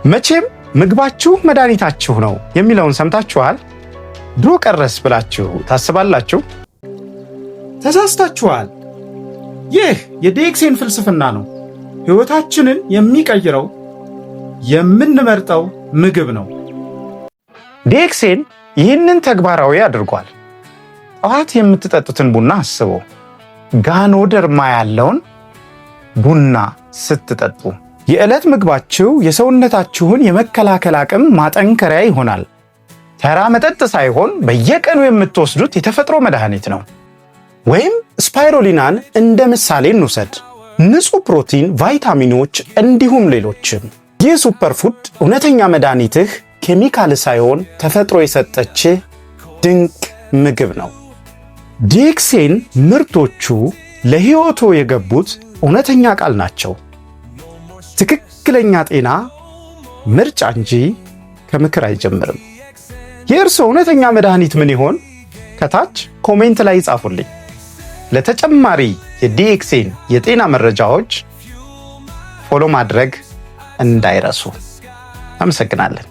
መቼም ምግባችሁ መድኃኒታችሁ ነው የሚለውን ሰምታችኋል? ድሮ ቀረስ ብላችሁ ታስባላችሁ? ተሳስታችኋል። ይህ የዲኤክስኤን ፍልስፍና ነው። ሕይወታችንን የሚቀይረው የምንመርጠው ምግብ ነው። ዲኤክስኤን ይህንን ተግባራዊ አድርጓል። ጠዋት የምትጠጡትን ቡና አስቡ። ጋኖደርማ ያለውን ቡና ስትጠጡ የዕለት ምግባችሁ የሰውነታችሁን የመከላከል አቅም ማጠንከሪያ ይሆናል። ተራ መጠጥ ሳይሆን በየቀኑ የምትወስዱት የተፈጥሮ መድኃኒት ነው። ወይም ስፓይሮሊናን እንደ ምሳሌ እንውሰድ። ንጹህ ፕሮቲን፣ ቫይታሚኖች እንዲሁም ሌሎችም። ይህ ሱፐርፉድ እውነተኛ መድኃኒትህ ኬሚካል ሳይሆን ተፈጥሮ የሰጠችህ ድንቅ ምግብ ነው። ዲኤክስኤን ምርቶቹ ለሕይወቶ የገቡት እውነተኛ ቃል ናቸው። ትክክለኛ ጤና ምርጫ እንጂ ከምክር አይጀምርም። የእርሶ እውነተኛ መድኃኒት ምን ይሆን? ከታች ኮሜንት ላይ ጻፉልኝ። ለተጨማሪ የዲኤክስኤን የጤና መረጃዎች ፎሎ ማድረግ እንዳይረሱ። አመሰግናለን።